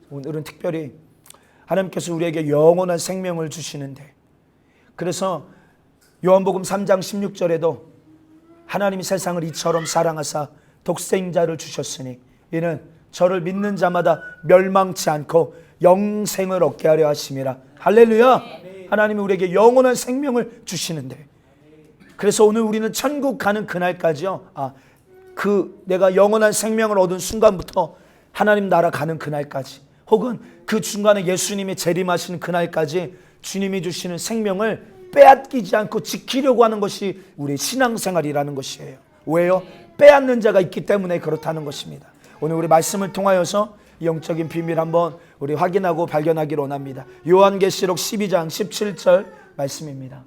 오늘은 특별히 하나님께서 우리에게 영원한 생명을 주시는데, 그래서 요한복음 3장 16절에도 하나님이 세상을 이처럼 사랑하사 독생자를 주셨으니 이는 저를 믿는 자마다 멸망치 않고 영생을 얻게 하려 하심이라. 할렐루야. 하나님이 우리에게 영원한 생명을 주시는데, 그래서 오늘 우리는 천국 가는 그날까지요, 내가 영원한 생명을 얻은 순간부터 하나님 나라 가는 그날까지, 혹은 그 중간에 예수님이 재림하시는 그날까지 주님이 주시는 생명을 빼앗기지 않고 지키려고 하는 것이 우리의 신앙생활이라는 것이에요. 왜요? 빼앗는 자가 있기 때문에 그렇다는 것입니다. 오늘 우리 말씀을 통하여서 영적인 비밀 한번 우리 확인하고 발견하기를 원합니다. 요한계시록 12장 17절 말씀입니다.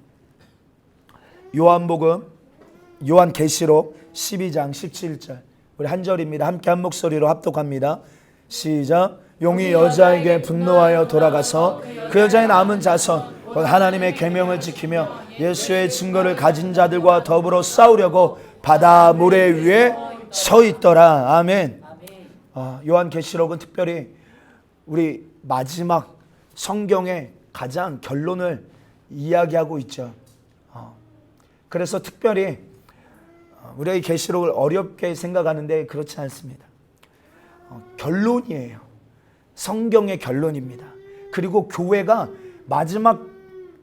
요한계시록 12장 17절 우리 한 절입니다. 함께 한 목소리로 합독합니다. 시작. 용이 여자에게 분노하여 돌아가서 그 여자의 남은 자손 곧 하나님의 계명을 지키며 예수의 증거를 가진 자들과 더불어 싸우려고 바다 모래 위에 서 있더라. 아멘. 요한계시록은 특별히 우리 마지막 성경의 가장 결론을 이야기하고 있죠. 그래서 특별히 우리의 계시록을 어렵게 생각하는데 그렇지 않습니다. 결론이에요. 성경의 결론입니다. 그리고 교회가 마지막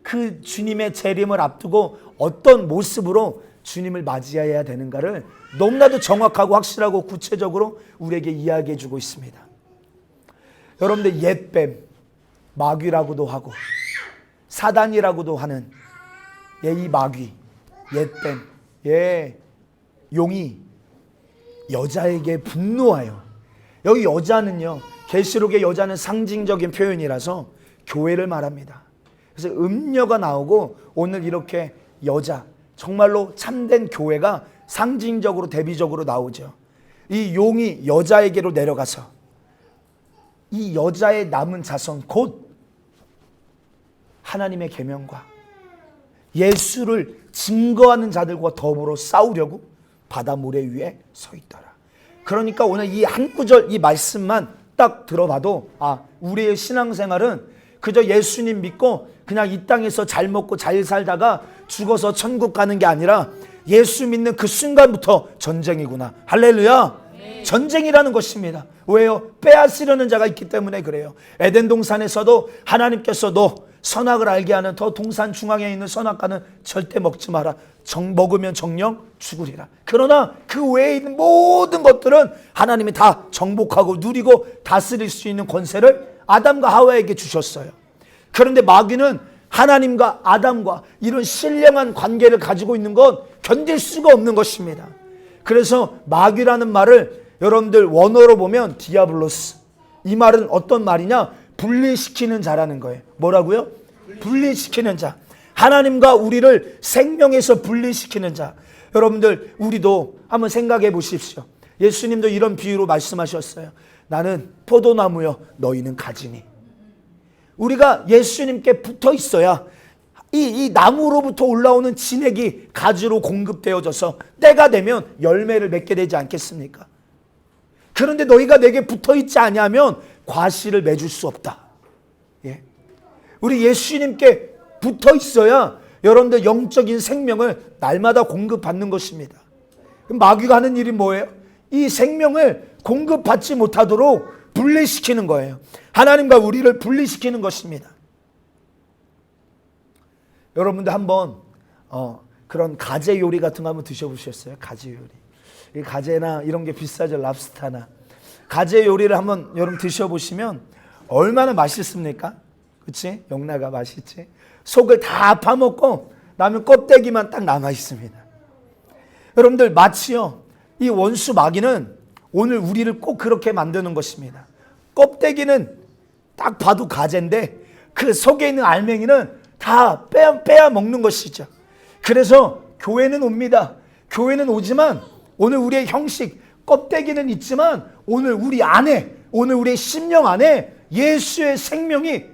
그 주님의 재림을 앞두고 어떤 모습으로 주님을 맞이해야 되는가를 너무나도 정확하고 확실하고 구체적으로 우리에게 이야기해 주고 있습니다. 여러분들, 옛뱀, 마귀라고도 하고 사단이라고도 하는 이 마귀, 옛뱀, 용이 여자에게 분노하여, 여기 여자는요, 계시록의 여자는 상징적인 표현이라서 교회를 말합니다. 그래서 음녀가 나오고 오늘 이렇게 여자, 정말로 참된 교회가 상징적으로 대비적으로 나오죠. 이 용이 여자에게로 내려가서 이 여자의 남은 자손, 곧 하나님의 계명과 예수를 증거하는 자들과 더불어 싸우려고 바다 모래 위에 서 있더라. 그러니까 오늘 이 한 구절 이 말씀만 딱 들어봐도 우리의 신앙생활은 그저 예수님 믿고 그냥 이 땅에서 잘 먹고 잘 살다가 죽어서 천국 가는 게 아니라 예수 믿는 그 순간부터 전쟁이구나. 할렐루야. 전쟁이라는 것입니다. 왜요? 빼앗으려는 자가 있기 때문에 그래요. 에덴 동산에서도 하나님께서 너 선악을 알게 하는 더 동산 중앙에 있는 선악과는 절대 먹지 마라. 먹으면 정령 죽으리라. 그러나 그 외에 있는 모든 것들은 하나님이 다 정복하고 누리고 다스릴 수 있는 권세를 아담과 하와에게 주셨어요. 그런데 마귀는 하나님과 아담과 이런 신령한 관계를 가지고 있는 건 견딜 수가 없는 것입니다. 그래서 마귀라는 말을 여러분들 원어로 보면 디아블로스, 이 말은 어떤 말이냐? 분리시키는 자라는 거예요. 뭐라고요? 분리시키는 자. 하나님과 우리를 생명에서 분리시키는 자. 여러분들, 우리도 한번 생각해 보십시오. 예수님도 이런 비유로 말씀하셨어요. 나는 포도나무여 너희는 가지니. 우리가 예수님께 붙어 있어야 이 나무로부터 올라오는 진액이 가지로 공급되어져서 때가 되면 열매를 맺게 되지 않겠습니까? 그런데 너희가 내게 붙어 있지 아니하면 과실을 맺을 수 없다. 우리 예수님께 붙어 있어야 여러분들 영적인 생명을 날마다 공급받는 것입니다. 그럼 마귀가 하는 일이 뭐예요? 이 생명을 공급받지 못하도록 분리시키는 거예요. 하나님과 우리를 분리시키는 것입니다. 여러분들 한번 그런 가재 요리 같은 거 한번 드셔보셨어요? 가재 요리. 이 가재나 이런 게 비싸죠. 랍스타나. 가재 요리를 한번 여러분 드셔보시면 얼마나 맛있습니까? 그치? 영나가 맛있지? 속을 다 파먹고 나면 껍데기만 딱 남아있습니다. 여러분들, 마치요, 이 원수 마귀는 오늘 우리를 꼭 그렇게 만드는 것입니다. 껍데기는 딱 봐도 가재인데 그 속에 있는 알맹이는 다 빼야 먹는 것이죠. 그래서 교회는 옵니다. 교회는 오지만 오늘 우리의 형식, 껍데기는 있지만 오늘 우리 안에, 오늘 우리의 심령 안에 예수의 생명이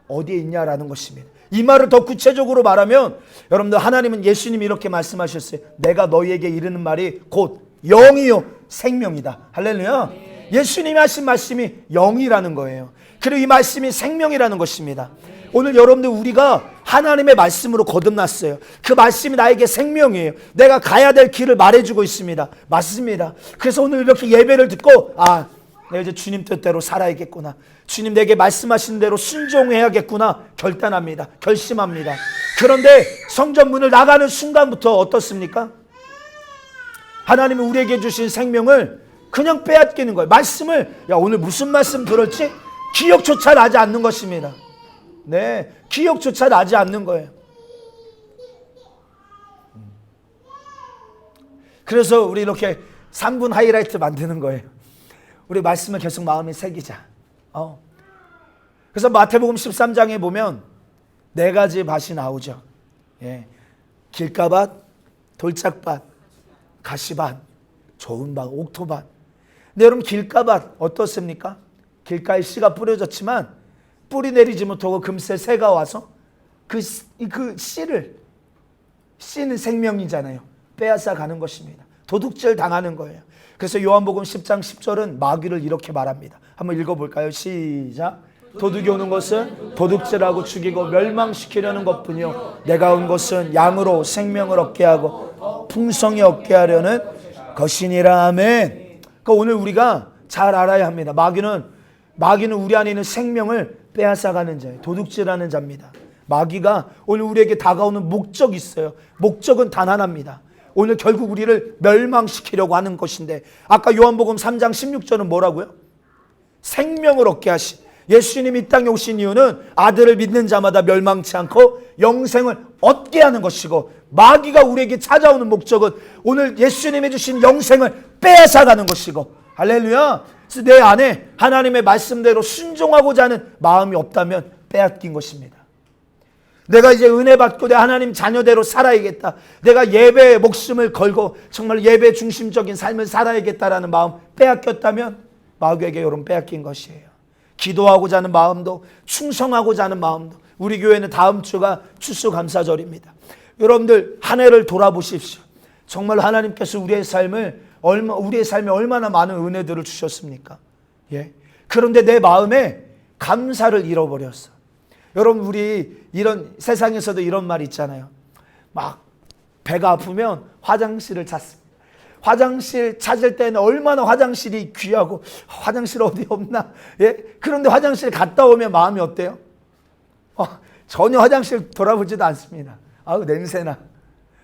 어디에 있냐라는 것입니다. 이 말을 더 구체적으로 말하면 여러분들, 하나님은, 예수님이 이렇게 말씀하셨어요. 내가 너희에게 이르는 말이 곧 영이요 생명이다. 할렐루야. 예수님이 하신 말씀이 영이라는 거예요. 그리고 이 말씀이 생명이라는 것입니다. 오늘 여러분들 우리가 하나님의 말씀으로 거듭났어요. 그 말씀이 나에게 생명이에요. 내가 가야 될 길을 말해주고 있습니다. 맞습니다. 그래서 오늘 이렇게 예배를 듣고 내가 이제 주님 뜻대로 살아야겠구나. 주님 내게 말씀하신 대로 순종해야겠구나. 결단합니다. 결심합니다. 그런데 성전 문을 나가는 순간부터 어떻습니까? 하나님이 우리에게 주신 생명을 그냥 빼앗기는 거예요. 말씀을 오늘 무슨 말씀 들었지? 기억조차 나지 않는 것입니다. 네, 기억조차 나지 않는 거예요. 그래서 우리 이렇게 3분 하이라이트 만드는 거예요. 우리 말씀을 계속 마음에 새기자. 그래서 마태복음 13장에 보면 4가지 밭이 나오죠. 예. 길가밭, 돌짝밭, 가시밭, 좋은 밭, 옥토밭. 근데 여러분 길가밭 어떻습니까? 길가에 씨가 뿌려졌지만 뿌리 내리지 못하고 금세 새가 와서 그 씨는 생명이잖아요. 빼앗아 가는 것입니다. 도둑질 당하는 거예요. 그래서 요한복음 10장 10절은 마귀를 이렇게 말합니다. 한번 읽어볼까요? 시작. 도둑이 오는 것은 도둑질하고 죽이고 멸망시키려는 것뿐이요 내가 온 것은 양으로 생명을 얻게 하고 풍성히 얻게 하려는 것이니라. 아멘. 그러니까 오늘 우리가 잘 알아야 합니다. 마귀는 우리 안에 있는 생명을 빼앗아가는 자예요. 도둑질하는 자입니다. 마귀가 오늘 우리에게 다가오는 목적이 있어요. 목적은 단 하나입니다. 오늘 결국 우리를 멸망시키려고 하는 것인데 아까 요한복음 3장 16절은 뭐라고요? 생명을 얻게 하신 예수님이 이 땅에 오신 이유는 아들을 믿는 자마다 멸망치 않고 영생을 얻게 하는 것이고 마귀가 우리에게 찾아오는 목적은 오늘 예수님이 주신 영생을 빼앗아가는 것이고 할렐루야. 그래서 내 안에 하나님의 말씀대로 순종하고자 하는 마음이 없다면 빼앗긴 것입니다. 내가 이제 은혜 받고 내 하나님 자녀대로 살아야겠다. 내가 예배에 목숨을 걸고 정말 예배 중심적인 삶을 살아야겠다라는 마음 빼앗겼다면 마귀에게 여러분 빼앗긴 것이에요. 기도하고자 하는 마음도 충성하고자 하는 마음도 우리 교회는 다음 주가 추수감사절입니다. 여러분들 한 해를 돌아보십시오. 정말 하나님께서 우리의 삶에 얼마나 많은 은혜들을 주셨습니까? 예. 그런데 내 마음에 감사를 잃어버렸어. 여러분 우리 이런 세상에서도 이런 말 있잖아요. 막 배가 아프면 화장실을 찾습니다. 화장실 찾을 때는 얼마나 화장실이 귀하고 화장실 어디 없나? 예? 그런데 화장실 갔다 오면 마음이 어때요? 전혀 화장실 돌아보지도 않습니다. 냄새나.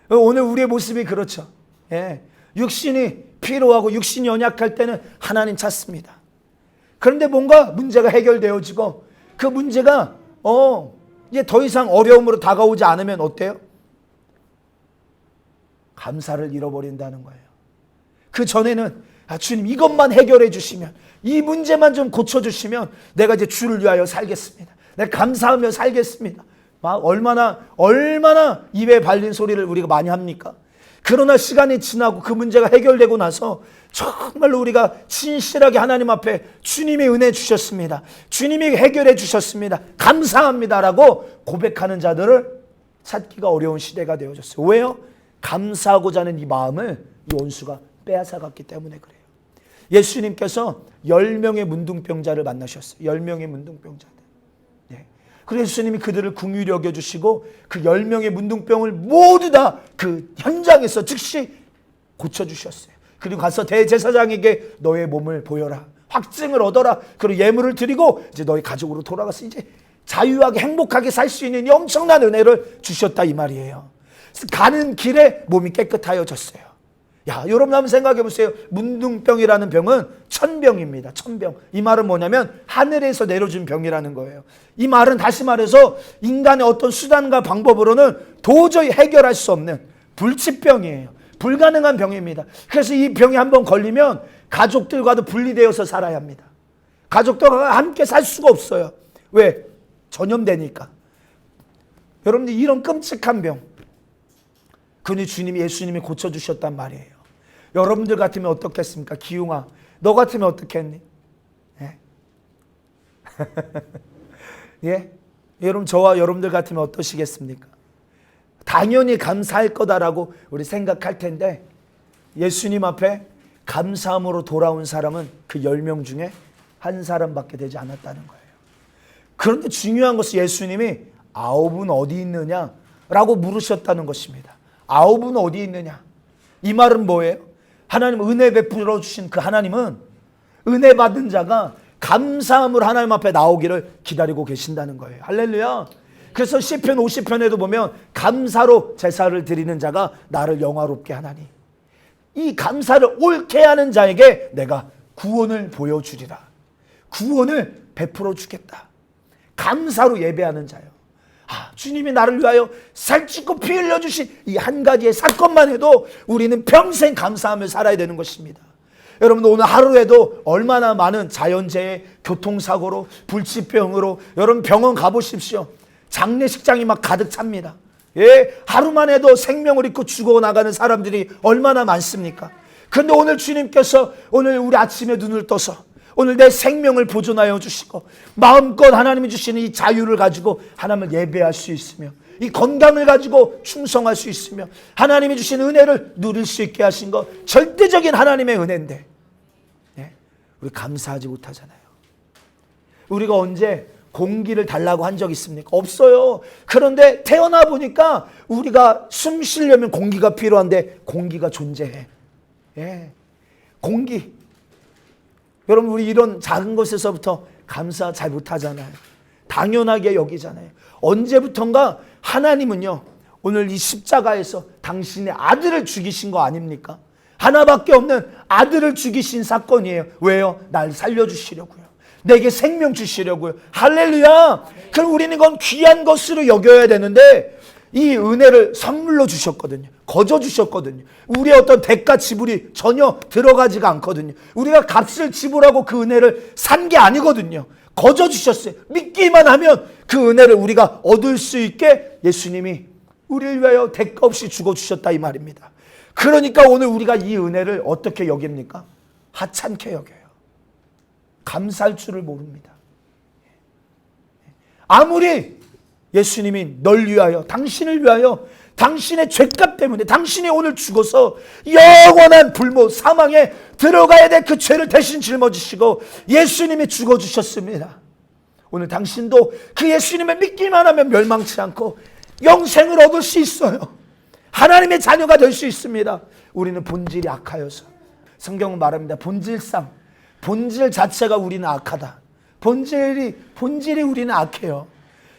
오늘 우리의 모습이 그렇죠. 예. 육신이 피로하고 육신이 연약할 때는 하나님 찾습니다. 그런데 뭔가 문제가 해결되어지고 그 문제가 이제 더 이상 어려움으로 다가오지 않으면 어때요? 감사를 잃어버린다는 거예요. 그 전에는 주님 이것만 해결해 주시면 이 문제만 좀 고쳐주시면 내가 이제 주를 위하여 살겠습니다. 내가 감사하며 살겠습니다. 막 얼마나 입에 발린 소리를 우리가 많이 합니까? 그러나 시간이 지나고 그 문제가 해결되고 나서 정말로 우리가 진실하게 하나님 앞에 주님이 은혜 주셨습니다. 주님이 해결해 주셨습니다. 감사합니다라고 고백하는 자들을 찾기가 어려운 시대가 되어졌어요. 왜요? 감사하고자 하는 이 마음을 이 원수가 빼앗아갔기 때문에 그래요. 예수님께서 10명의 문둥병자를 만나셨어요. 10명의 문둥병자들. 네. 그래서 예수님이 그들을 긍휼히 여겨주시고 그 10명의 문둥병을 모두 다 그 현장에서 즉시 고쳐주셨어요. 그리고 가서 대제사장에게 너의 몸을 보여라. 확증을 얻어라. 그리고 예물을 드리고 이제 너희 가족으로 돌아가서 이제 자유하게 행복하게 살 수 있는 이 엄청난 은혜를 주셨다 이 말이에요. 그래서 가는 길에 몸이 깨끗하여졌어요. 여러분 한번 생각해 보세요. 문둥병이라는 병은 천병입니다. 천병. 이 말은 뭐냐면 하늘에서 내려준 병이라는 거예요. 이 말은 다시 말해서 인간의 어떤 수단과 방법으로는 도저히 해결할 수 없는 불치병이에요. 불가능한 병입니다. 그래서 이 병이 한번 걸리면 가족들과도 분리되어서 살아야 합니다. 가족들과 함께 살 수가 없어요. 왜? 전염되니까. 여러분들 이런 끔찍한 병 그니 주님이 예수님이 고쳐주셨단 말이에요. 여러분들 같으면 어떻겠습니까? 기웅아 너 같으면 어떻겠니? 예? 예? 여러분 저와 여러분들 같으면 어떠시겠습니까? 당연히 감사할 거다라고 우리 생각할 텐데 예수님 앞에 감사함으로 돌아온 사람은 그 10명 중에 한 사람밖에 되지 않았다는 거예요. 그런데 중요한 것은 예수님이 9은 어디 있느냐라고 물으셨다는 것입니다. 9은 어디 있느냐? 이 말은 뭐예요? 하나님 은혜 베풀어 주신 그 하나님은 은혜 받은 자가 감사함으로 하나님 앞에 나오기를 기다리고 계신다는 거예요. 할렐루야. 그래서 시편 50편에도 보면 감사로 제사를 드리는 자가 나를 영화롭게 하나니, 이 감사를 옳게 하는 자에게 내가 구원을 보여주리라. 구원을 베풀어 주겠다. 감사로 예배하는 자요. 주님이 나를 위하여 살찌고 피 흘려주신 이 한 가지의 사건만 해도 우리는 평생 감사하며 살아야 되는 것입니다. 여러분, 오늘 하루에도 얼마나 많은 자연재해, 교통사고로, 불치병으로 여러분 병원 가보십시오. 장례식장이 막 가득 찹니다. 예, 하루만 해도 생명을 잃고 죽어나가는 사람들이 얼마나 많습니까? 그런데 오늘 주님께서 오늘 우리 아침에 눈을 떠서 오늘 내 생명을 보존하여 주시고 마음껏 하나님이 주시는 이 자유를 가지고 하나님을 예배할 수 있으며 이 건강을 가지고 충성할 수 있으며 하나님이 주신 은혜를 누릴 수 있게 하신 것, 절대적인 하나님의 은혜인데 우리 감사하지 못하잖아요. 우리가 언제 공기를 달라고 한 적 있습니까? 없어요. 그런데 태어나 보니까 우리가 숨 쉬려면 공기가 필요한데 공기가 존재해. 공기. 여러분, 우리 이런 작은 것에서부터 감사 잘 못하잖아요. 당연하게 여기잖아요. 언제부턴가 하나님은요, 오늘 이 십자가에서 당신의 아들을 죽이신 거 아닙니까? 하나밖에 없는 아들을 죽이신 사건이에요. 왜요? 날 살려주시려고요. 내게 생명 주시려고요. 할렐루야. 그럼 우리는 이건 귀한 것으로 여겨야 되는데 이 은혜를 선물로 주셨거든요. 거저 주셨거든요. 우리의 어떤 대가 지불이 전혀 들어가지가 않거든요. 우리가 값을 지불하고 그 은혜를 산 게 아니거든요. 거저 주셨어요. 믿기만 하면 그 은혜를 우리가 얻을 수 있게 예수님이 우리를 위하여 대가 없이 죽어주셨다, 이 말입니다. 그러니까 오늘 우리가 이 은혜를 어떻게 여깁니까? 하찮게 여겨요. 감사할 줄을 모릅니다. 아무리 예수님이 널 위하여, 당신을 위하여, 당신의 죄값 때문에 당신이 오늘 죽어서 영원한 불모 사망에 들어가야 될 그 죄를 대신 짊어지시고 예수님이 죽어주셨습니다. 오늘 당신도 그 예수님을 믿기만 하면 멸망치 않고 영생을 얻을 수 있어요. 하나님의 자녀가 될 수 있습니다. 우리는 본질이 악하여서. 성경은 말합니다. 본질상, 본질 자체가 우리는 악하다. 본질이 우리는 악해요.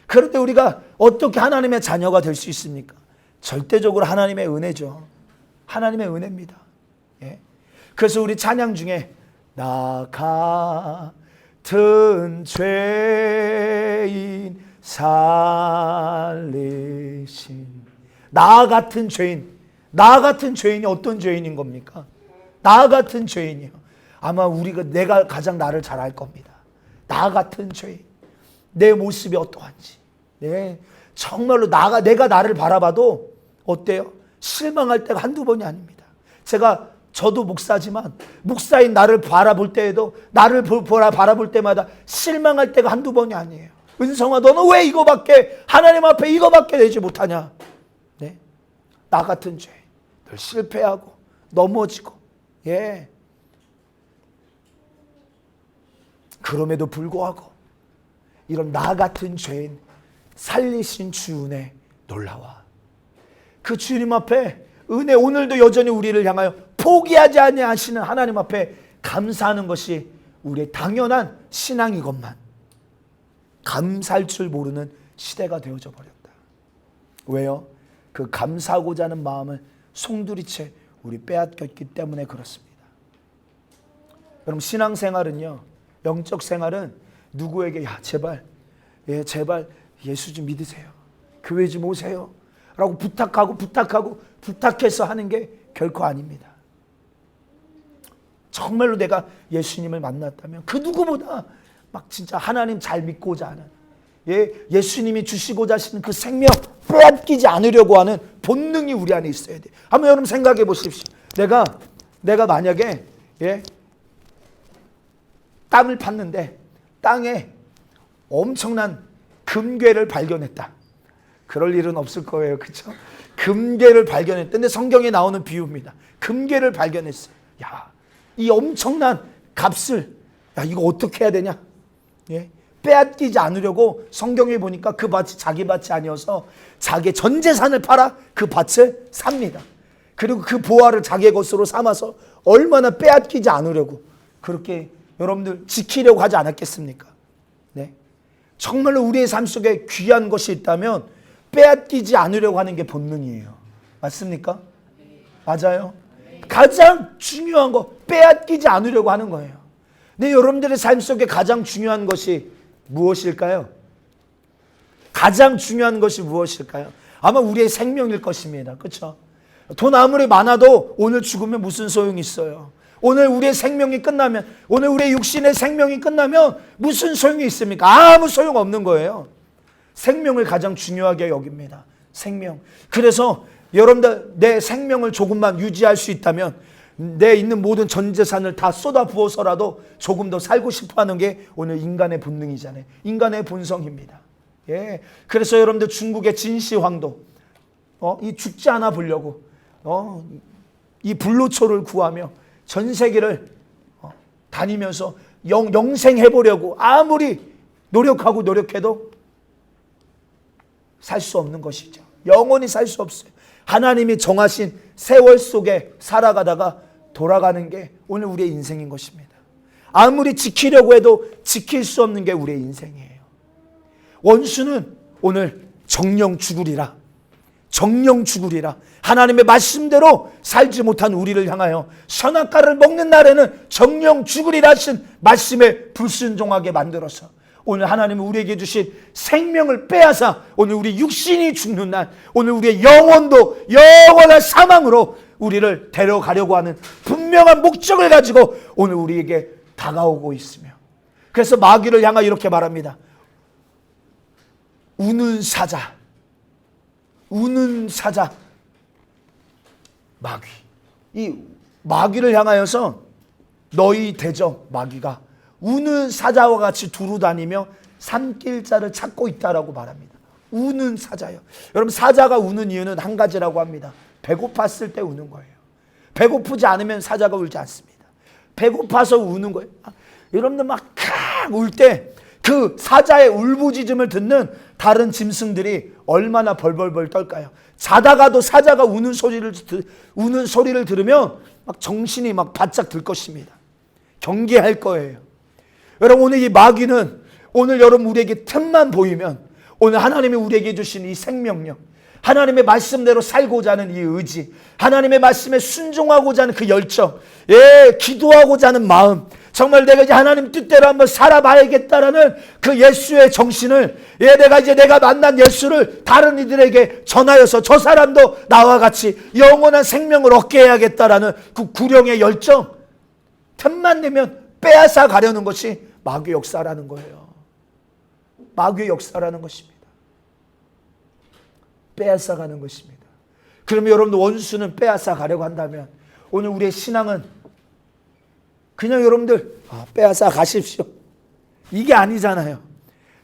그런데 우리가 어떻게 하나님의 자녀가 될 수 있습니까? 절대적으로 하나님의 은혜죠. 하나님의 은혜입니다. 그래서 우리 찬양 중에 나 같은 죄인 살리신, 나 같은 죄인, 나 같은 죄인이 어떤 죄인인 겁니까? 나 같은 죄인이요. 아마 내가 가장 나를 잘 알 겁니다. 나 같은 죄인, 내 모습이 어떠한지. 정말로 내가 나를 바라봐도 어때요? 실망할 때가 한두 번이 아닙니다. 저도 목사지만 목사인 나를 바라볼 때에도 나를 바라볼 때마다 실망할 때가 한두 번이 아니에요. 은성아, 너는 왜 이거밖에, 하나님 앞에 이거밖에 되지 못하냐? 나 같은 죄, 늘 실패하고 넘어지고, 그럼에도 불구하고 이런 나 같은 죄인 살리신 주 은혜 놀라워. 그 주님 앞에 은혜, 오늘도 여전히 우리를 향하여 포기하지 아니하시는 하나님 앞에 감사하는 것이 우리의 당연한 신앙이건만 감사할 줄 모르는 시대가 되어져 버렸다. 왜요? 그 감사하고자 하는 마음을 송두리째 우리 빼앗겼기 때문에 그렇습니다. 여러분, 신앙생활은요, 영적 생활은 누구에게 제발 예수 좀 믿으세요, 교회 좀 오세요 라고 부탁해서 하는 게 결코 아닙니다. 정말로 내가 예수님을 만났다면 그 누구보다 막 진짜 하나님 잘 믿고자 하는, 예수님이 주시고자 하시는 그 생명 빼앗기지 않으려고 하는 본능이 우리 안에 있어야 돼. 한번 여러분 생각해 보십시오. 내가 만약에 땅을 팠는데 땅에 엄청난 금괴를 발견했다. 그럴 일은 없을 거예요. 그렇죠? 금괴를 발견했다. 근데 성경에 나오는 비유입니다. 금괴를 발견했어요. 야, 이 엄청난 값을 이거 어떻게 해야 되냐? 예? 빼앗기지 않으려고 성경에 보니까 그 밭이 자기 밭이 아니어서 자기 전 재산을 팔아 그 밭을 삽니다. 그리고 그 보화를 자기의 것으로 삼아서 얼마나 빼앗기지 않으려고 그렇게 여러분들 지키려고 하지 않았겠습니까? 네. 정말로 우리의 삶 속에 귀한 것이 있다면 빼앗기지 않으려고 하는 게 본능이에요. 맞습니까? 맞아요. 가장 중요한 거 빼앗기지 않으려고 하는 거예요. 근데 여러분들의 삶 속에 가장 중요한 것이 무엇일까요? 가장 중요한 것이 무엇일까요? 아마 우리의 생명일 것입니다. 그렇죠? 돈 아무리 많아도 오늘 죽으면 무슨 소용이 있어요? 오늘 우리의 생명이 끝나면, 오늘 우리의 육신의 생명이 끝나면 무슨 소용이 있습니까? 아무 소용 없는 거예요. 생명을 가장 중요하게 여깁니다. 생명. 그래서 여러분들 내 생명을 조금만 유지할 수 있다면 내 있는 모든 전 재산을 다 쏟아 부어서라도 조금 더 살고 싶어하는 게 오늘 인간의 본능이잖아요. 인간의 본성입니다. 예. 그래서 여러분들 중국의 진시황도 이 죽지 않아 보려고 이 불로초를 구하며 전 세계를 다니면서 영생해 보려고 아무리 노력하고 노력해도 살 수 없는 것이죠. 영원히 살 수 없어요. 하나님이 정하신 세월 속에 살아가다가 돌아가는 게 오늘 우리의 인생인 것입니다. 아무리 지키려고 해도 지킬 수 없는 게 우리의 인생이에요. 원수는 오늘 정령 죽으리라. 정령 죽으리라. 하나님의 말씀대로 살지 못한 우리를 향하여 선악과를 먹는 날에는 정령 죽으리라 하신 말씀에 불순종하게 만들어서 오늘 하나님은 우리에게 주신 생명을 빼앗아 오늘 우리 육신이 죽는 날, 오늘 우리의 영혼도 영원한 사망으로 우리를 데려가려고 하는 분명한 목적을 가지고 오늘 우리에게 다가오고 있으며, 그래서 마귀를 향하여 이렇게 말합니다. 우는 사자, 우는 사자. 마귀. 이 마귀를 향하여서 너희 대적 마귀가 우는 사자와 같이 두루다니며 산길자를 찾고 있다라고 말합니다. 우는 사자요. 여러분, 사자가 우는 이유는 한 가지라고 합니다. 배고팠을 때 우는 거예요. 배고프지 않으면 사자가 울지 않습니다. 배고파서 우는 거예요. 여러분들 막 울 때 그 사자의 울부짖음을 듣는 다른 짐승들이 얼마나 벌벌벌 떨까요? 자다가도 사자가 우는 소리를 들으면 막 정신이 막 바짝 들 것입니다. 경계할 거예요. 여러분, 오늘 이 마귀는 오늘 여러분 우리에게 틈만 보이면 오늘 하나님이 우리에게 주신 이 생명력, 하나님의 말씀대로 살고자 하는 이 의지, 하나님의 말씀에 순종하고자 하는 그 열정, 기도하고자 하는 마음, 정말 내가 이제 하나님 뜻대로 한번 살아봐야겠다라는 그 예수의 정신을, 내가 만난 예수를 다른 이들에게 전하여서 저 사람도 나와 같이 영원한 생명을 얻게 해야겠다라는 그 구령의 열정, 틈만 내면 빼앗아 가려는 것이 마귀의 역사라는 거예요. 마귀의 역사라는 것입니다. 빼앗아 가는 것입니다. 그러면 여러분들 원수는 빼앗아 가려고 한다면 오늘 우리의 신앙은 그냥 여러분들 빼앗아 가십시오, 이게 아니잖아요.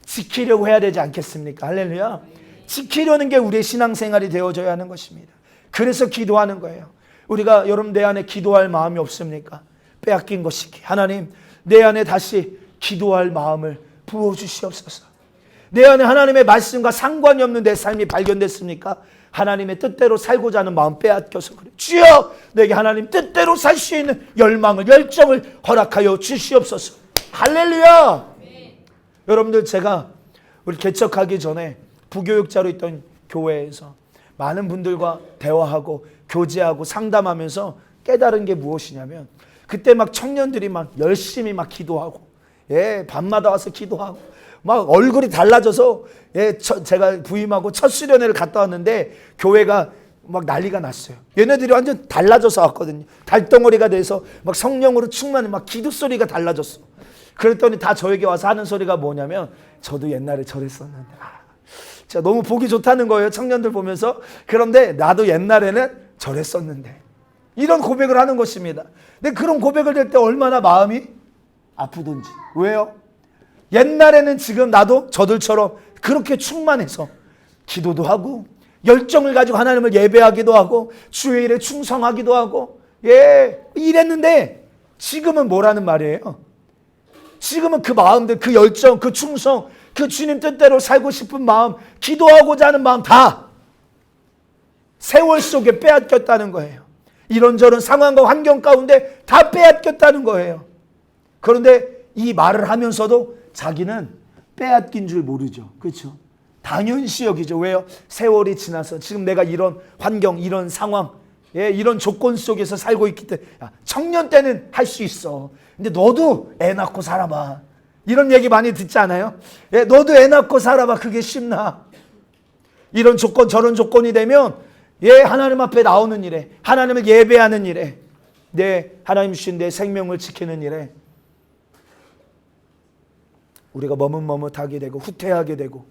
지키려고 해야 되지 않겠습니까? 할렐루야. 지키려는 게 우리의 신앙생활이 되어져야 하는 것입니다. 그래서 기도하는 거예요. 우리가 여러분 내 안에 기도할 마음이 없습니까? 빼앗긴 것이기 하나님, 내 안에 다시 기도할 마음을 부어주시옵소서. 내 안에 하나님의 말씀과 상관이 없는 내 삶이 발견됐습니까? 하나님의 뜻대로 살고자 하는 마음 빼앗겨서 그래. 주여, 내게 하나님 뜻대로 살 수 있는 열망을, 열정을 허락하여 주시옵소서. 할렐루야. 여러분들, 제가 우리 개척하기 전에 부교육자로 있던 교회에서 많은 분들과 대화하고 교제하고 상담하면서 깨달은 게 무엇이냐면, 그때 막 청년들이 막 열심히 막 기도하고, 밤마다 와서 기도하고, 막 얼굴이 달라져서, 제가 부임하고 첫 수련회를 갔다 왔는데 교회가 막 난리가 났어요. 얘네들이 완전 달라져서 왔거든요. 달덩어리가 돼서 막 성령으로 충만해, 막 기도 소리가 달라졌어. 그랬더니 다 저에게 와서 하는 소리가 뭐냐면, 저도 옛날에 저랬었는데, 진짜 너무 보기 좋다는 거예요, 청년들 보면서. 그런데 나도 옛날에는 저랬었는데, 이런 고백을 하는 것입니다. 근데 그런 고백을 할 때 얼마나 마음이 아프던지. 왜요? 옛날에는 지금 나도 저들처럼 그렇게 충만해서 기도도 하고 열정을 가지고 하나님을 예배하기도 하고 주의 일에 충성하기도 하고 이랬는데 지금은 뭐라는 말이에요? 지금은 그 마음들, 그 열정, 그 충성, 그 주님 뜻대로 살고 싶은 마음, 기도하고자 하는 마음 다 세월 속에 빼앗겼다는 거예요. 이런저런 상황과 환경 가운데 다 빼앗겼다는 거예요. 그런데 이 말을 하면서도 자기는 빼앗긴 줄 모르죠. 그렇죠? 당연시 여기죠. 왜요? 세월이 지나서 지금 내가 이런 환경, 이런 상황, 이런 조건 속에서 살고 있기 때문에 청년 때는 할 수 있어. 근데 너도 애 낳고 살아봐. 이런 얘기 많이 듣지 않아요? 너도 애 낳고 살아봐. 그게 쉽나? 이런 조건 저런 조건이 되면 하나님 앞에 나오는 일에, 하나님을 예배하는 일에, 하나님 주신 내 생명을 지키는 일에 우리가 머뭇머뭇하게 되고 후퇴하게 되고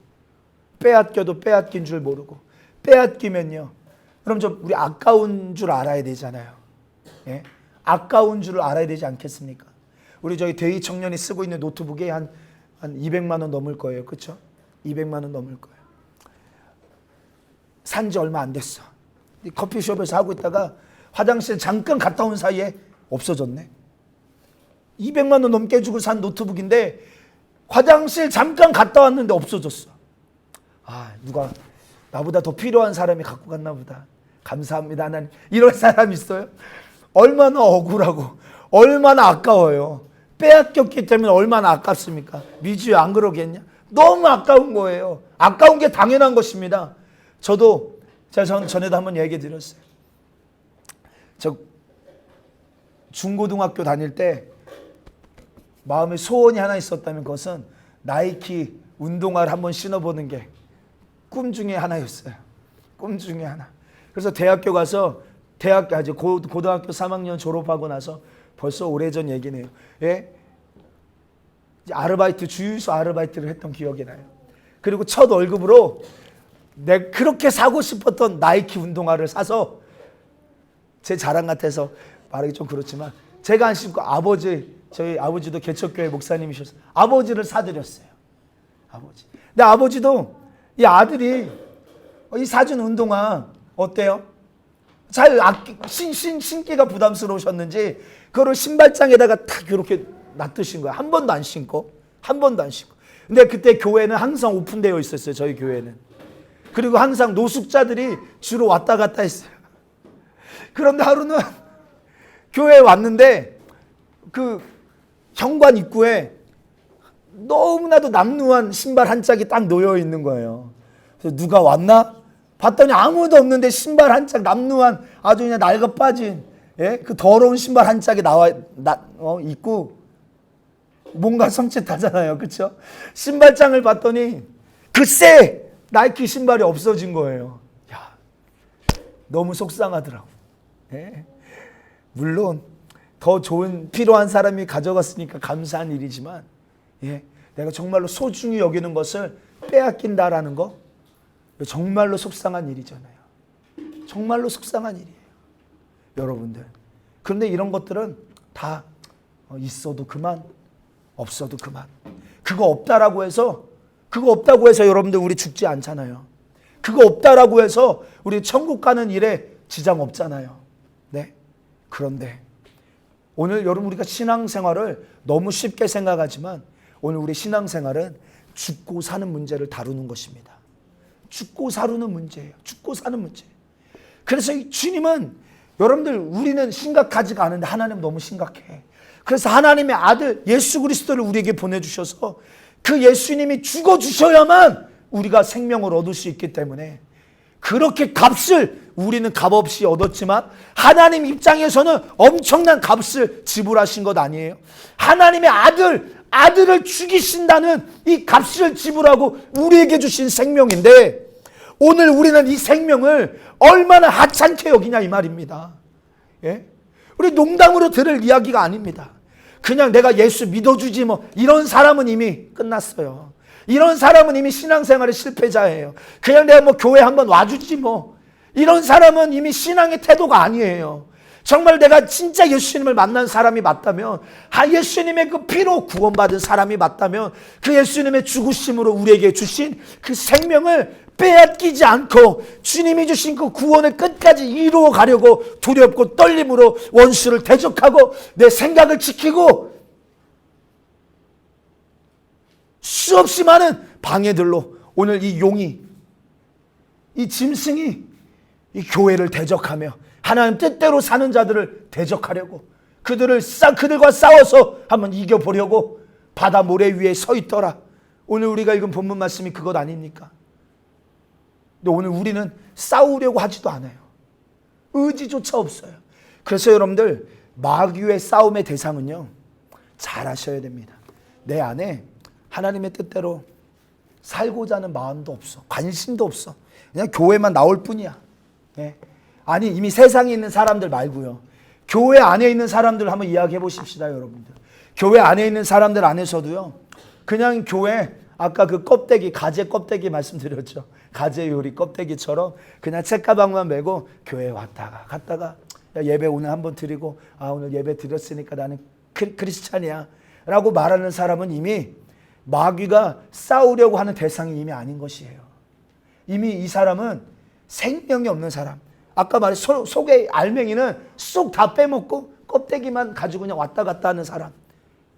빼앗겨도 빼앗긴 줄 모르고 빼앗기면요. 그럼 좀 우리 아까운 줄 알아야 되잖아요. 아까운 줄 알아야 되지 않겠습니까? 우리 저희 대의 청년이 쓰고 있는 노트북에 한 200만 원 넘을 거예요. 그렇죠? 200만 원 넘을 거예요. 산지 얼마 안 됐어. 커피숍에서 하고 있다가 화장실 잠깐 갔다 온 사이에 없어졌네. 200만 원 넘게 주고 산 노트북인데 화장실 잠깐 갔다 왔는데 없어졌어. 누가 나보다 더 필요한 사람이 갖고 갔나 보다. 감사합니다 하나님. 이런 사람 있어요? 얼마나 억울하고 얼마나 아까워요. 빼앗겼기 때문에 얼마나 아깝습니까? 미주야 안 그러겠냐? 너무 아까운 거예요. 아까운 게 당연한 것입니다. 저도 제가 전에도 한번 얘기 드렸어요. 저 중고등학교 다닐 때 마음에 소원이 하나 있었다면 그것은 나이키 운동화를 한번 신어보는 게 꿈 중에 하나였어요. 꿈 중에 하나. 그래서 대학교 가서 고등학교 3학년 졸업하고 나서 벌써 오래전 얘기네요. 아르바이트, 주유소 아르바이트를 했던 기억이 나요. 그리고 첫 월급으로 내가 그렇게 사고 싶었던 나이키 운동화를 사서 제 자랑 같아서 말하기 좀 그렇지만 제가 안 신고 저희 아버지도 개척교회 목사님이셔서 아버지를 사드렸어요. 아버지. 근데 아버지도 이 아들이 이 사준 운동화 어때요? 잘 신기가 부담스러우셨는지 그거를 신발장에다가 탁 이렇게 놔두신 거예요. 한 번도 안 신고. 근데 그때 교회는 항상 오픈되어 있었어요. 저희 교회는. 그리고 항상 노숙자들이 주로 왔다 갔다 했어요. 그런데 하루는 교회에 왔는데 그 현관 입구에 너무나도 남루한 신발 한 짝이 딱 놓여 있는 거예요. 그래서 누가 왔나? 봤더니 아무도 없는데 신발 한 짝 남루한 아주 그냥 낡아 빠진 그 더러운 신발 한 짝이 있고 뭔가 섬찟하잖아요. 그렇죠? 신발장을 봤더니 글쎄 나이키 신발이 없어진 거예요. 너무 속상하더라고. 물론 더 좋은 필요한 사람이 가져갔으니까 감사한 일이지만 내가 정말로 소중히 여기는 것을 빼앗긴다라는 거 정말로 속상한 일이잖아요. 정말로 속상한 일이에요. 여러분들. 그런데 이런 것들은 다 있어도 그만, 없어도 그만. 그거 없다고 해서 여러분들 우리 죽지 않잖아요. 그거 없다라고 해서 우리 천국 가는 일에 지장 없잖아요. 그런데 오늘 여러분 우리가 신앙생활을 너무 쉽게 생각하지만 오늘 우리 신앙생활은 죽고 사는 문제를 다루는 것입니다. 죽고 사는 문제예요. 죽고 사는 문제. 그래서 이 주님은 여러분들 우리는 심각하지가 않은데 하나님은 너무 심각해. 그래서 하나님의 아들 예수 그리스도를 우리에게 보내주셔서 그 예수님이 죽어주셔야만 우리가 생명을 얻을 수 있기 때문에 그렇게 값을 우리는 값없이 얻었지만 하나님 입장에서는 엄청난 값을 지불하신 것 아니에요? 하나님의 아들을 죽이신다는 이 값을 지불하고 우리에게 주신 생명인데 오늘 우리는 이 생명을 얼마나 하찮게 여기냐 이 말입니다. 우리 농담으로 들을 이야기가 아닙니다. 그냥 내가 예수 믿어주지 뭐 이런 사람은 이미 끝났어요. 이런 사람은 이미 신앙생활의 실패자예요. 그냥 내가 뭐 교회 한번 와주지 뭐 이런 사람은 이미 신앙의 태도가 아니에요. 정말 내가 진짜 예수님을 만난 사람이 맞다면 예수님의 그 피로 구원받은 사람이 맞다면 그 예수님의 죽으심으로 우리에게 주신 그 생명을 빼앗기지 않고 주님이 주신 그 구원을 끝까지 이루어 가려고 두렵고 떨림으로 원수를 대적하고 내 생각을 지키고 수없이 많은 방해들로 오늘 이 용이, 이 짐승이 이 교회를 대적하며 하나님 뜻대로 사는 자들을 대적하려고 그들과 싸워서 한번 이겨보려고 바다 모래 위에 서 있더라. 오늘 우리가 읽은 본문 말씀이 그것 아닙니까? 근데 오늘 우리는 싸우려고 하지도 않아요. 의지조차 없어요. 그래서 여러분들 마귀의 싸움의 대상은요, 잘 아셔야 됩니다. 내 안에 하나님의 뜻대로 살고자 하는 마음도 없어. 관심도 없어. 그냥 교회만 나올 뿐이야. 네. 아니 이미 세상에 있는 사람들 말고요. 교회 안에 있는 사람들 한번 이야기해 보십시다, 여러분들. 교회 안에 있는 사람들 안에서도요. 그냥 교회 아까 그 껍데기, 가재 껍데기 말씀드렸죠. 가재 요리 껍데기처럼 그냥 책가방만 메고 교회 왔다가 갔다가 예배 오늘 한번 드리고 오늘 예배 드렸으니까 나는 크리스찬이야 라고 말하는 사람은 이미 마귀가 싸우려고 하는 대상이 이미 아닌 것이에요. 이미 이 사람은 생명이 없는 사람. 아까 말한 속의 알맹이는 쏙 다 빼먹고 껍데기만 가지고 그냥 왔다 갔다 하는 사람.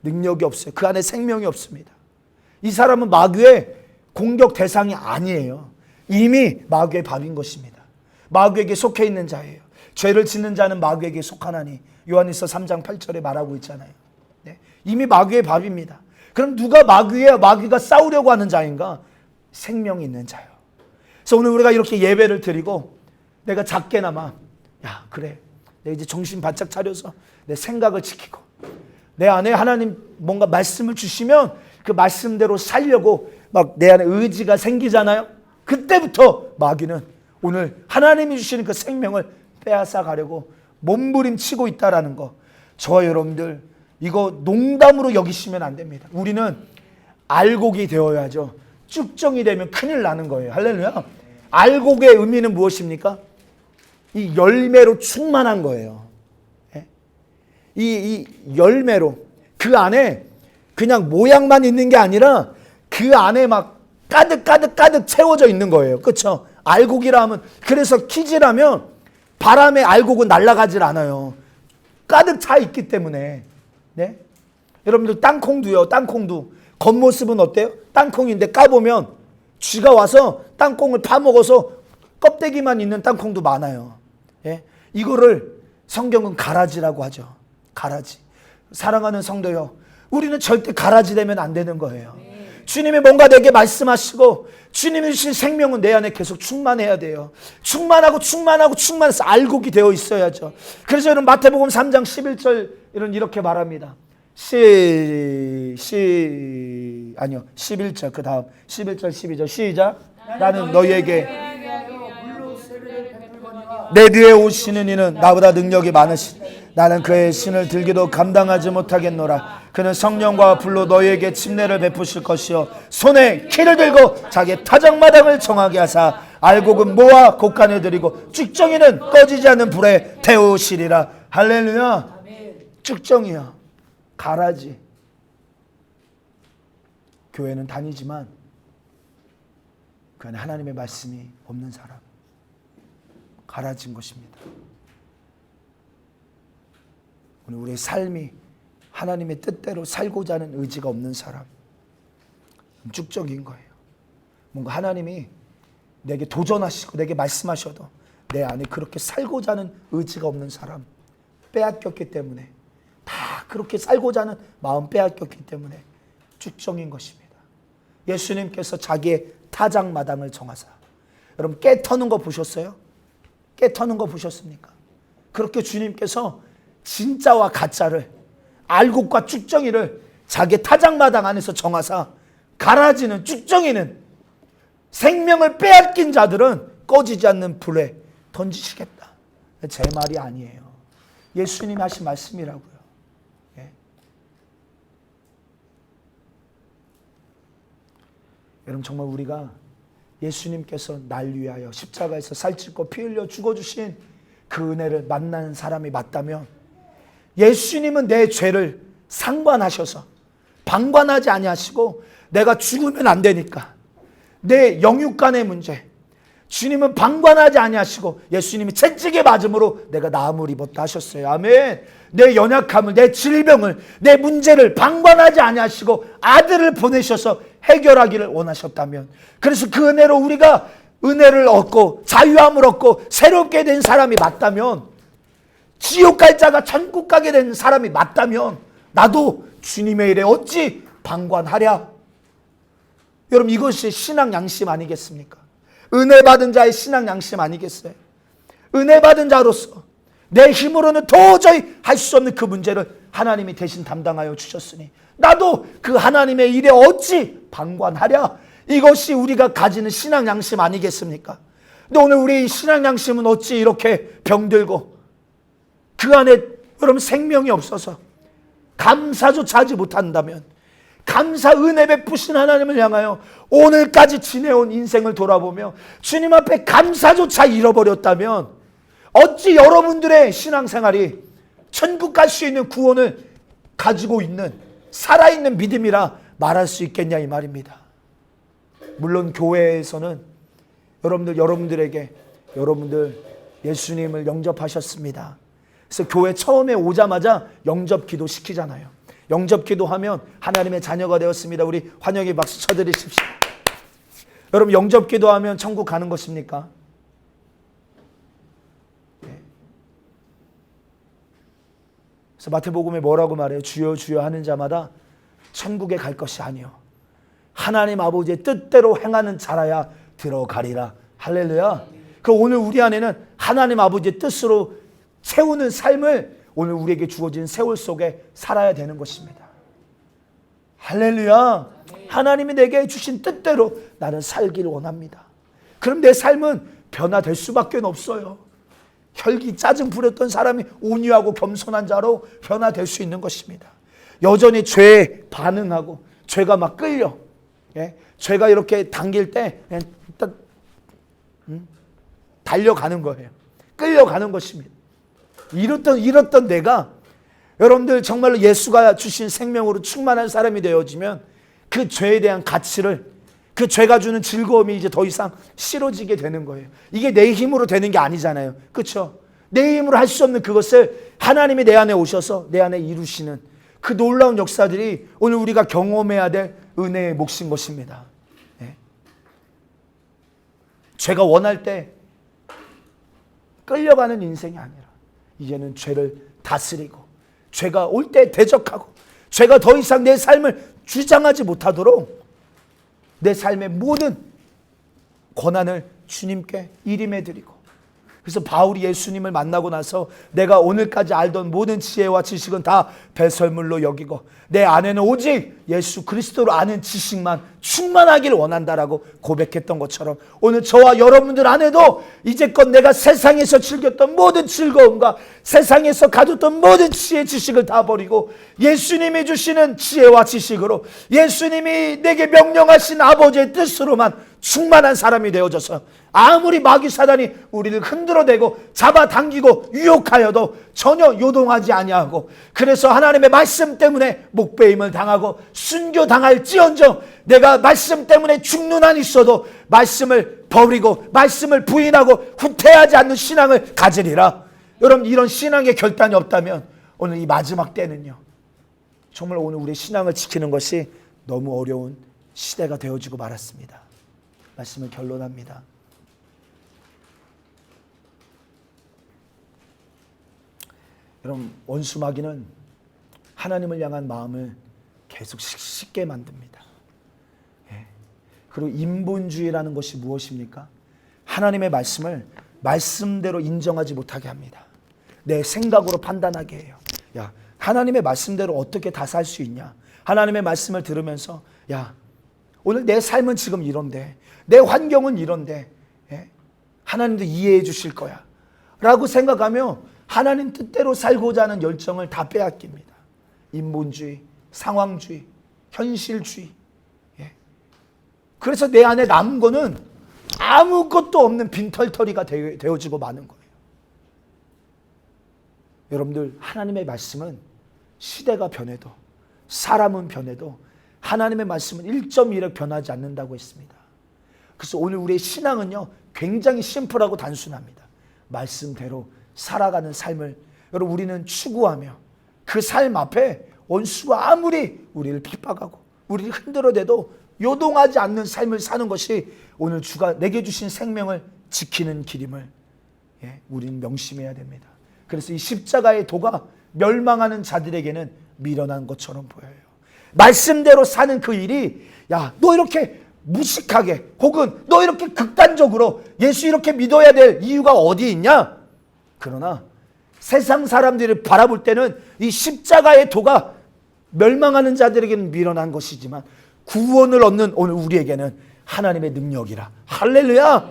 능력이 없어요. 그 안에 생명이 없습니다. 이 사람은 마귀의 공격 대상이 아니에요. 이미 마귀의 밥인 것입니다. 마귀에게 속해 있는 자예요. 죄를 짓는 자는 마귀에게 속하나니 요한일서 3장 8절에 말하고 있잖아요. 네. 이미 마귀의 밥입니다. 그럼 누가 마귀가 싸우려고 하는 자인가? 생명이 있는 자요. 그래서 오늘 우리가 이렇게 예배를 드리고 내가 작게나마 그래 내가 이제 정신 바짝 차려서 내 생각을 지키고 내 안에 하나님 뭔가 말씀을 주시면 그 말씀대로 살려고 막 내 안에 의지가 생기잖아요. 그때부터 마귀는 오늘 하나님이 주시는 그 생명을 빼앗아 가려고 몸부림치고 있다라는 거, 저와 여러분들 이거 농담으로 여기시면 안 됩니다. 우리는 알곡이 되어야죠. 쭉정이 되면 큰일 나는 거예요. 할렐루야. 알곡의 의미는 무엇입니까? 이 열매로 충만한 거예요. 이 열매로 그 안에 그냥 모양만 있는 게 아니라 그 안에 막 가득 채워져 있는 거예요. 그렇죠? 알곡이라 하면, 그래서 키즈라면 바람에 알곡은 날아가질 않아요. 가득 차 있기 때문에. 네? 여러분들 땅콩도요. 땅콩도 겉모습은 어때요? 땅콩인데 까보면 쥐가 와서 땅콩을 파먹어서 껍데기만 있는 땅콩도 많아요. 예? 이거를 성경은 가라지라고 하죠. 가라지. 사랑하는 성도요, 우리는 절대 가라지 되면 안 되는 거예요. 주님이 뭔가 내게 말씀하시고 주님이 주신 생명은 내 안에 계속 충만해야 돼요. 충만해서 알곡이 되어 있어야죠. 그래서 여러분 마태복음 3장 11절 이렇게 말합니다. 11절 그 다음 11절 12절 시작. 나는 너희에게 내 뒤에 오시는 이는 나보다 능력이 많으시니 나는 그의 신을 들기도 감당하지 못하겠노라. 그는 성령과 불로 너희에게 침례를 베푸실 것이요 손에 키를 들고 자기의 타작마당을 정하게 하사 알곡은 모아 곡간에 들이고 쭉정이는 꺼지지 않는 불에 태우시리라. 할렐루야. 쭉정이야. 가라지. 교회는 다니지만 그 안에 하나님의 말씀이 없는 사람, 가라진 것입니다. 오늘 우리의 삶이 하나님의 뜻대로 살고자 하는 의지가 없는 사람, 쭉정인 거예요. 뭔가 하나님이 내게 도전하시고 내게 말씀하셔도 내 안에 그렇게 살고자 하는 의지가 없는 사람, 빼앗겼기 때문에, 다 그렇게 살고자 하는 마음 빼앗겼기 때문에 쭉정인 것입니다. 예수님께서 자기의 타작마당을 정하사, 여러분 깨 터는 거 보셨어요? 깨 터는 거 보셨습니까? 그렇게 주님께서 진짜와 가짜를, 알곡과 쭉정이를 자기의 타작마당 안에서 정하사 가라지는, 쭉정이는, 생명을 빼앗긴 자들은 꺼지지 않는 불에 던지시겠다. 제 말이 아니에요. 예수님이 하신 말씀이라고요. 예. 여러분 정말 우리가 예수님께서 날 위하여 십자가에서 살찌고 피 흘려 죽어주신 그 은혜를 만나는 사람이 맞다면, 예수님은 내 죄를 상관하셔서 방관하지 아니하시고 내가 죽으면 안 되니까 내 영육간의 문제, 주님은 방관하지 아니하시고 예수님이 채찍에 맞음으로 내가 나음을 입었다 하셨어요. 아멘. 내 연약함을, 내 질병을, 내 문제를 방관하지 아니하시고 아들을 보내셔서 해결하기를 원하셨다면, 그래서 그 은혜로 우리가 은혜를 얻고 자유함을 얻고 새롭게 된 사람이 맞다면, 지옥 갈 자가 천국 가게 된 사람이 맞다면, 나도 주님의 일에 어찌 방관하랴. 여러분, 이것이 신앙 양심 아니겠습니까? 은혜 받은 자의 신앙 양심 아니겠어요? 은혜 받은 자로서 내 힘으로는 도저히 할 수 없는 그 문제를 하나님이 대신 담당하여 주셨으니 나도 그 하나님의 일에 어찌 방관하랴. 이것이 우리가 가지는 신앙 양심 아니겠습니까? 근데 오늘 우리 신앙 양심은 어찌 이렇게 병들고 그 안에 여러분 생명이 없어서 감사조차 하지 못한다면, 감사 은혜 베푸신 하나님을 향하여 오늘까지 지내온 인생을 돌아보며 주님 앞에 감사조차 잃어버렸다면 어찌 여러분들의 신앙생활이 천국 갈 수 있는 구원을 가지고 있는 살아있는 믿음이라 말할 수 있겠냐 이 말입니다. 물론 교회에서는 여러분들에게 여러분들 예수님을 영접하셨습니다. 그래서 교회 처음에 오자마자 영접기도 시키잖아요. 영접기도 하면 하나님의 자녀가 되었습니다. 우리 환영의 박수 쳐드리십시오. 여러분, 영접기도 하면 천국 가는 것입니까? 네. 그래서 마태복음에 뭐라고 말해요? 주여 주여 하는 자마다 천국에 갈 것이 아니요 하나님 아버지의 뜻대로 행하는 자라야 들어가리라. 할렐루야. 그 오늘 우리 안에는 하나님 아버지의 뜻으로 채우는 삶을 오늘 우리에게 주어진 세월 속에 살아야 되는 것입니다. 할렐루야. 하나님이 내게 주신 뜻대로 나는 살기를 원합니다. 그럼 내 삶은 변화될 수밖에 없어요. 혈기 짜증 부렸던 사람이 온유하고 겸손한 자로 변화될 수 있는 것입니다. 여전히 죄에 반응하고 죄가 막 끌려, 죄가 이렇게 당길 때 그냥 딱 달려가는 거예요. 끌려가는 것입니다. 이렇던 내가 여러분들 정말로 예수가 주신 생명으로 충만한 사람이 되어지면 그 죄에 대한 가치를, 그 죄가 주는 즐거움이 이제 더 이상 싫어지게 되는 거예요. 이게 내 힘으로 되는 게 아니잖아요. 그렇죠? 내 힘으로 할 수 없는 그것을 하나님이 내 안에 오셔서 내 안에 이루시는 그 놀라운 역사들이 오늘 우리가 경험해야 될 은혜의 몫인 것입니다. 네. 죄가 원할 때 끌려가는 인생이 아니라 이제는 죄를 다스리고 죄가 올 때 대적하고 죄가 더 이상 내 삶을 주장하지 못하도록 내 삶의 모든 권한을 주님께 일임해 드리고, 그래서 바울이 예수님을 만나고 나서 내가 오늘까지 알던 모든 지혜와 지식은 다 배설물로 여기고 내 안에는 오직 예수 그리스도로 아는 지식만 충만하기를 원한다라고 고백했던 것처럼 오늘 저와 여러분들 안에도 이제껏 내가 세상에서 즐겼던 모든 즐거움과 세상에서 가졌던 모든 지혜 지식을 다 버리고 예수님이 주시는 지혜와 지식으로 예수님이 내게 명령하신 아버지의 뜻으로만 충만한 사람이 되어져서 아무리 마귀 사단이 우리를 흔들어대고 잡아당기고 유혹하여도 전혀 요동하지 아니하고, 그래서 하나님의 말씀 때문에 목배임을 당하고 순교당할지언정 내가 말씀 때문에 죽는 한 있어도 말씀을 버리고 말씀을 부인하고 후퇴하지 않는 신앙을 가지리라. 여러분, 이런 신앙의 결단이 없다면 오늘 이 마지막 때는요, 정말 오늘 우리의 신앙을 지키는 것이 너무 어려운 시대가 되어지고 말았습니다. 말씀을 결론합니다. 여러분, 원수 마귀는 하나님을 향한 마음을 계속 쉽게 만듭니다. 그리고 인본주의라는 것이 무엇입니까? 하나님의 말씀을 말씀대로 인정하지 못하게 합니다. 내 생각으로 판단하게 해요. 야, 하나님의 말씀대로 어떻게 다 살 수 있냐? 하나님의 말씀을 들으면서 야, 오늘 내 삶은 지금 이런데, 내 환경은 이런데 하나님도 이해해 주실 거야 라고 생각하며 하나님 뜻대로 살고자 하는 열정을 다 빼앗깁니다. 인본주의, 상황주의, 현실주의. 그래서 내 안에 남은 거는 아무것도 없는 빈털터리가 되어지고 마는 거예요. 여러분들, 하나님의 말씀은 시대가 변해도 사람은 변해도 하나님의 말씀은 1.1억 변하지 않는다고 했습니다. 그래서 오늘 우리의 신앙은요 굉장히 심플하고 단순합니다. 말씀대로 살아가는 삶을 여러분 우리는 추구하며 그 삶 앞에 원수가 아무리 우리를 핍박하고 우리를 흔들어대도 요동하지 않는 삶을 사는 것이 오늘 주가 내게 주신 생명을 지키는 길임을 우리는 명심해야 됩니다. 그래서 이 십자가의 도가 멸망하는 자들에게는 미련한 것처럼 보여요. 말씀대로 사는 그 일이 야, 너 이렇게 무식하게 혹은 너 이렇게 극단적으로 예수 이렇게 믿어야 될 이유가 어디 있냐? 그러나 세상 사람들을 바라볼 때는 이 십자가의 도가 멸망하는 자들에게는 미련한 것이지만 구원을 얻는 오늘 우리에게는 하나님의 능력이라. 할렐루야.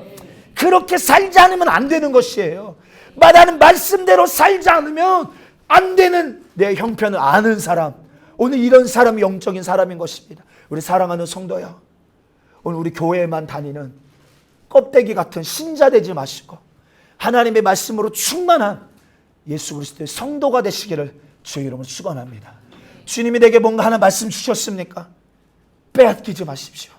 그렇게 살지 않으면 안 되는 것이에요. 말하는 말씀대로 살지 않으면 안 되는 내 형편을 아는 사람, 오늘 이런 사람이 영적인 사람인 것입니다. 우리 사랑하는 성도야, 오늘 우리 교회에만 다니는 껍데기 같은 신자 되지 마시고 하나님의 말씀으로 충만한 예수 그리스도의 성도가 되시기를 주의 이름으로 축원합니다. 주님이 내게 뭔가 하나 말씀 주셨습니까? 빼앗기지 마십시오.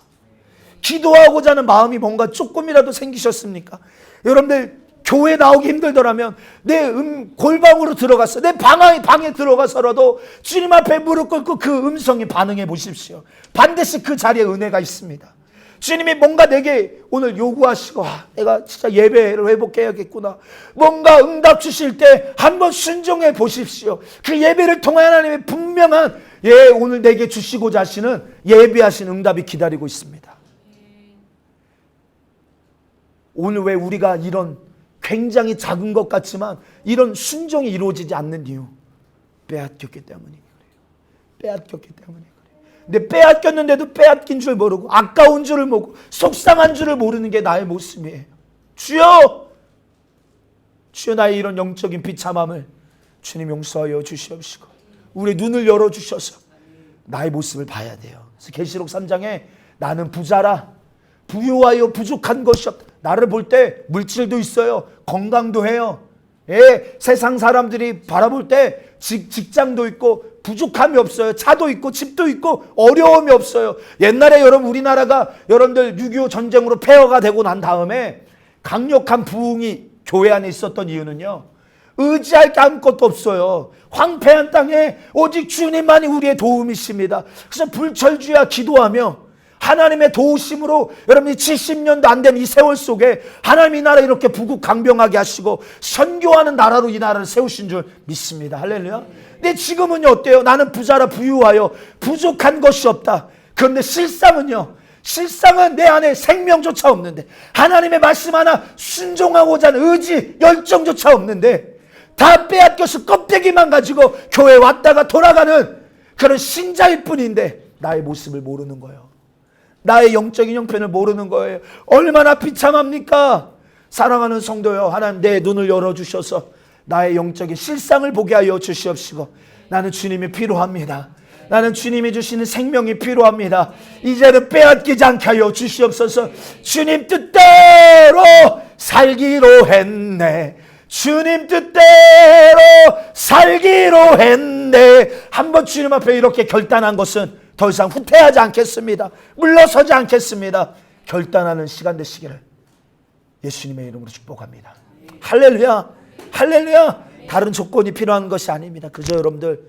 기도하고자 하는 마음이 뭔가 조금이라도 생기셨습니까? 여러분들 교회 나오기 힘들더라면 내 골방으로 들어가서 내 방에 들어가서라도 주님 앞에 무릎 꿇고 그 음성에 반응해 보십시오. 반드시 그 자리에 은혜가 있습니다. 주님이 뭔가 내게 오늘 요구하시고 내가 진짜 예배를 회복해야겠구나, 뭔가 응답 주실 때 한번 순종해 보십시오. 그 예배를 통해 하나님의 분명한 오늘 내게 주시고자 하시는 예비하신 응답이 기다리고 있습니다. 오늘 왜 우리가 이런 굉장히 작은 것 같지만 이런 순종이 이루어지지 않는 이유, 빼앗겼기 때문에 그래요. 빼앗겼기 때문에 그래요. 근데 빼앗겼는데도 빼앗긴 줄 모르고 아까운 줄을 모르고 속상한 줄을 모르는 게 나의 모습이에요. 주여 나의 이런 영적인 비참함을 주님 용서하여 주시옵시고 우리 눈을 열어주셔서 나의 모습을 봐야 돼요. 그래서 계시록 3장에 나는 부자라 부유하여 부족한 것이 없다. 나를 볼 때 물질도 있어요. 건강도 해요. 세상 사람들이 바라볼 때 직장도 있고 부족함이 없어요. 차도 있고 집도 있고 어려움이 없어요. 옛날에 여러분 우리나라가 여러분들 6.25 전쟁으로 폐허가 되고 난 다음에 강력한 부흥이 교회 안에 있었던 이유는요, 의지할 게 아무것도 없어요. 황폐한 땅에 오직 주님만이 우리의 도움이십니다. 그래서 불철주야 기도하며 하나님의 도우심으로 여러분이 70년도 안 된 이 세월 속에 하나님이 나라 이렇게 부국강병하게 하시고 선교하는 나라로 이 나라를 세우신 줄 믿습니다. 할렐루야. 근데 지금은요 어때요? 나는 부자라 부유하여 부족한 것이 없다. 그런데 실상은 내 안에 생명조차 없는데, 하나님의 말씀 하나 순종하고자 하는 의지 열정조차 없는데 다 빼앗겨서 껍데기만 가지고 교회 왔다가 돌아가는 그런 신자일 뿐인데 나의 모습을 모르는 거예요. 나의 영적인 형편을 모르는 거예요. 얼마나 비참합니까? 사랑하는 성도요, 하나님 내 눈을 열어주셔서 나의 영적인 실상을 보게 하여 주시옵시고 나는 주님이 필요합니다. 나는 주님이 주시는 생명이 필요합니다. 이제는 빼앗기지 않게 하여 주시옵소서. 주님 뜻대로 살기로 했네. 주님 뜻대로 살기로 했네. 한번 주님 앞에 이렇게 결단한 것은 더 이상 후퇴하지 않겠습니다. 물러서지 않겠습니다. 결단하는 시간 되시기를 예수님의 이름으로 축복합니다. 할렐루야. 할렐루야. 다른 조건이 필요한 것이 아닙니다. 그저 여러분들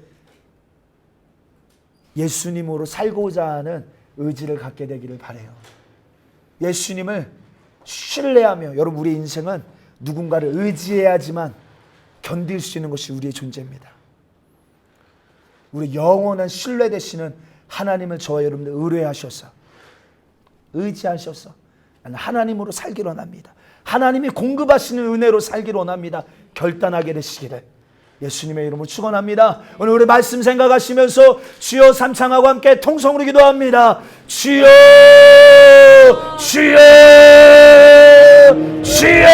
예수님으로 살고자 하는 의지를 갖게 되기를 바라요. 예수님을 신뢰하며, 여러분 우리 인생은 누군가를 의지해야지만 견딜 수 있는 것이 우리의 존재입니다. 우리 영원한 신뢰 되시는 하나님을 저와 여러분들 의뢰하셔서 의지하셔서 나는 하나님으로 살기로 원합니다. 하나님이 공급하시는 은혜로 살기로 원합니다. 결단하게 되시기를 예수님의 이름으로 축원합니다. 오늘 우리 말씀 생각하시면서 주여 삼창하고 함께 통성으로 기도합니다. 주여 주여 주여